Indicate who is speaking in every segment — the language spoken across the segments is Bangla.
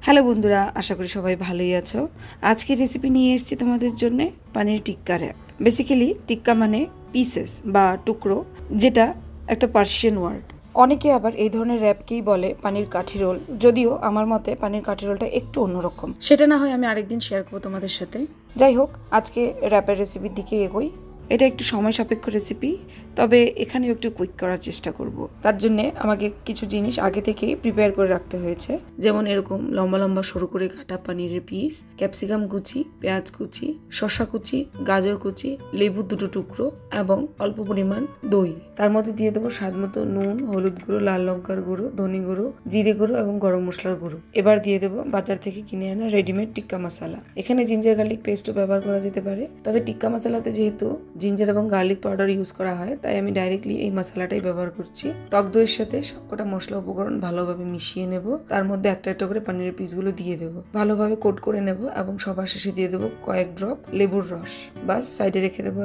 Speaker 1: হ্যালো বন্ধুরা, আশা করি সবাই ভালোই আছো। আজকে রেসিপি নিয়ে এসেছি তোমাদের জন্য পানির টিক্কা র্যাপ। বেসিক্যালি টিক্কা মানে পিসেস বা টুকরো, যেটা একটা পার্সিয়ান ওয়ার্ড। অনেকে আবার এই ধরনের র্যাপকেই বলে পানির কাঠি রোল, যদিও আমার মতে পানির কাঠি রোলটা একটু অন্যরকম। সেটা না হয় আমি আরেকদিন শেয়ার করবো তোমাদের সাথে। যাই হোক, আজকে র্যাপের রেসিপির দিকে এগোই। এটা একটু সময় সাপেক্ষ রেসিপি, তবে এখানেও একটু কুইক করার চেষ্টা করব। তার জন্য আমাকে কিছু জিনিস আগে থেকে প্রিপেয়ার করে রাখতে হয়েছে, যেমন এরকম লম্বা লম্বা সরু করে কাটা পানিরের পিস, ক্যাপসিকাম কুচি, পেঁয়াজ কুচি, শসা কুচি, গাজর কুচি, লেবু দুটো টুকরো এবং অল্প পরিমাণ দই। তার মধ্যে দিয়ে দেবো স্বাদ মতো নুন, হলুদ গুঁড়ো, লাল লঙ্কার গুঁড়ো, ধনে গুঁড়ো, জিরে গুঁড়ো এবং গরম মশলার গুঁড়ো। এবার দিয়ে দেবো বাজার থেকে কিনে আনা রেডিমেড টিক্কা মশলা। এখানে জিঞ্জার গার্লিক পেস্টও ব্যবহার করা যেতে পারে, তবে টিক্কা মশলাতে যেহেতু জিঞ্জার এবং গার্লিক পাউডার ইউজ করা হয়, তাই আমি ডাইরেক্টলি এই মশলাটাই ব্যবহার করছি। টক দইয়ের সাথে সবকটা মশলা উপকরণ ভালোভাবে মিশিয়ে নেব। তার মধ্যে একটা একটা করে পানিরের পিসগুলো দিয়ে দেবো, ভালোভাবে কোট করে নেব এবং সবার শেষে দিয়ে দেবো কয়েক ড্রপ লেবুর রস। বাস সাইডে রেখে দেবো।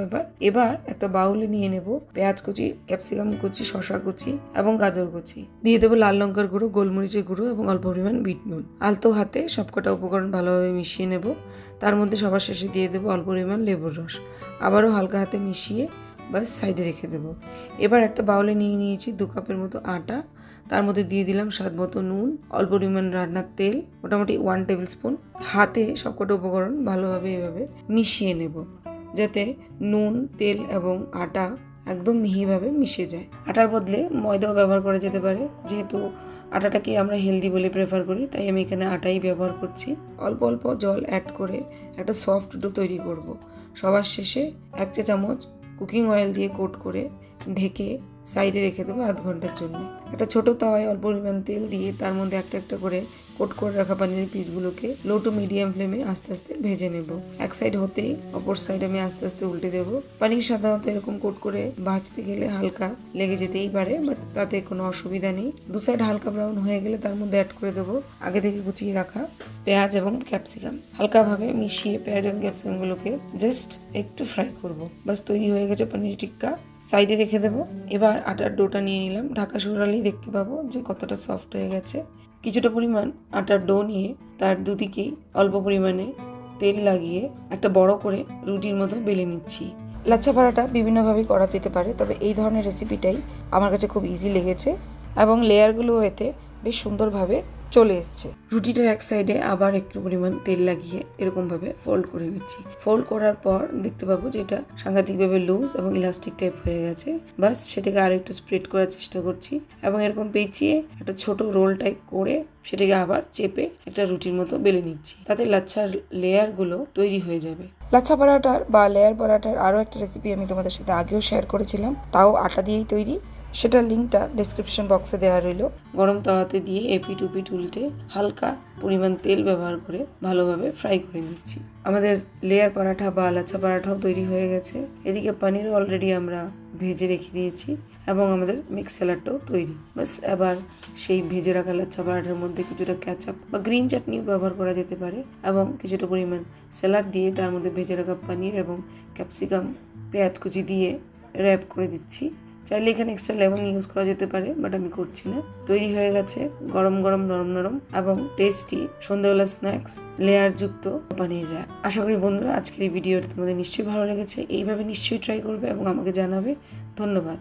Speaker 1: এবার একটা বাউলে নিয়ে নেব পেঁয়াজ কুচি, ক্যাপসিকাম কুচি, শসা কুচি এবং গাজর কুচি। দিয়ে দেবো লাল লঙ্কার গুঁড়ো, গোলমরিচের গুঁড়ো এবং অল্প পরিমাণ বিট নুন। আলতো হাতে সবকটা উপকরণ ভালোভাবে মিশিয়ে নেব। তার মধ্যে সবার শেষে দিয়ে দেবো অল্প পরিমাণ লেবুর রস। আবারও হালকা হাতে মিশিয়ে বাস সাইডে রেখে দেবো। এবার একটা বাউলে নিয়ে নিয়েছি 2 কাপের মতো আটা। তার মধ্যে দিয়ে দিলাম স্বাদ মতো নুন, অল্প পরিমাণ রান্নার তেল, মোটামুটি 1 টেবিল স্পুন। হাতে সবকটা উপকরণ ভালোভাবে এভাবে মিশিয়ে নেব, যাতে নুন, তেল এবং আটা একদম মিহিভাবে মিশে যায়। আটার বদলে ময়দাও ব্যবহার করা যেতে পারে, যেহেতু আটাটাকে আমরা হেলদি বলে প্রেফার করি, তাই আমি এখানে আটাই ব্যবহার করছি। অল্প অল্প জল অ্যাড করে একটা সফট ডো তৈরি করব। সবার শেষে 1 চা চামচ কুকিং অয়েল দিয়ে কোট করে ঢেকে সাইডে রেখে দেবো আধ ঘন্টার জন্য। একটা ছোট তাওয়ায় অল্প পরিমাণ তেল দিয়ে তার মধ্যে একটা একটা করে কোট করে রাখা পানিরের পিসগুলোকে লো টু মিডিয়াম ফ্লেমে আস্তে আস্তে ভেজে নেব। এক সাইড হতেই অপর সাইড আমি আস্তে আস্তে উল্টে দেবো। পানির সাধারণত এরকম কোট করে ভাজতে গেলে হালকা লেগে যেতেই পারে, বাট তাতে কোনো অসুবিধা নেই। 2 সাইড হালকা ব্রাউন হয়ে গেলে তার মধ্যে অ্যাড করে দেবো আগে থেকে কুচিয়ে রাখা পেঁয়াজ এবং ক্যাপসিকাম। হালকাভাবে মিশিয়ে পেঁয়াজ এবং ক্যাপসিকামগুলোকে জাস্ট একটু ফ্রাই করব। বাস তৈরি হয়ে গেছে পনির টিক্কা। সাইডে রেখে দেবো। এবার আটার ডোটা নিয়ে নিলাম। ঢাকা সরালেই দেখতে পাবো যে কতটা সফট হয়ে গেছে। কিছুটা পরিমাণ আটার ডো নিয়ে তার দুদিকেই অল্প পরিমাণে তেল লাগিয়ে একটা বড় করে রুটির মতো বেলে নিচ্ছি। লাচ্ছা পরাটা বিভিন্নভাবে করা যেতে পারে, তবে এই ধরনের রেসিপিটাই আমার কাছে খুব ইজি লেগেছে এবং লেয়ারগুলো এতে বেশ সুন্দরভাবে চলে এসছে। রুটিটার এক সাইডে আবার একটু পরিমাণ তেল লাগিয়ে এরকমভাবে ফোল্ড করে নিচ্ছি। ফোল্ড করার পর দেখতে পাবো যে এটা সাংঘাতিকভাবে লুজ এবং ইলাস্টিক টাইপ হয়ে গেছে। বাস সেটাকে আর একটু স্প্রেড করার চেষ্টা করছি এবং এরকম পেঁচিয়ে একটা ছোট রোল টাইপ করে সেটাকে আবার চেপে একটা রুটির মতো বেলে নিচ্ছি। তাতে লাচ্ছার লেয়ারগুলো তৈরি হয়ে যাবে। লাচ্ছা পরাটার বা লেয়ার পরাটার আরও একটা রেসিপি আমি তোমাদের সাথে আগেও শেয়ার করেছিলাম, তাও আটা দিয়েই তৈরি। সেটার লিঙ্কটা ডেসক্রিপশন বক্সে দেওয়া রইল। গরম তাওয়াতে দিয়ে এপিট উপিট উল্টে হালকা পরিমাণ তেল ব্যবহার করে ভালোভাবে ফ্রাই করে নিচ্ছি। আমাদের লেয়ার পরাঠা বা লাচ্ছা পরাঠাও তৈরি হয়ে গেছে। এদিকে পনিরও অলরেডি আমরা ভেজে রেখে দিয়েছি এবং আমাদের মিক্স স্যালাডটাও তৈরি। বাস এবার সেই ভেজে রাখা লাচ্ছা পরাঠার মধ্যে কিছুটা ক্যাচআপ বা গ্রিন চাটনিও ব্যবহার করা যেতে পারে এবং কিছুটা পরিমাণ স্যালাড দিয়ে তার মধ্যে ভেজে রাখা পনির এবং ক্যাপসিকাম, পেঁয়াজ কুচি দিয়ে র্যাপ করে দিচ্ছি। চাইলে এখানে এক্সট্রা লেমন ইউজ করা যেতে পারে, বাট আমি করছি না। তৈরি হয়ে গেছে গরম গরম নরম নরম এবং টেস্টি সন্ধ্যাবেলার স্ন্যাক্স লেয়ার যুক্ত পানির র্যাপ। আশা করি বন্ধুরা আজকের এই ভিডিওটা তোমাদের নিশ্চয়ই ভালো লেগেছে। এইভাবে নিশ্চয়ই ট্রাই করবে এবং আমাকে জানাবে। ধন্যবাদ।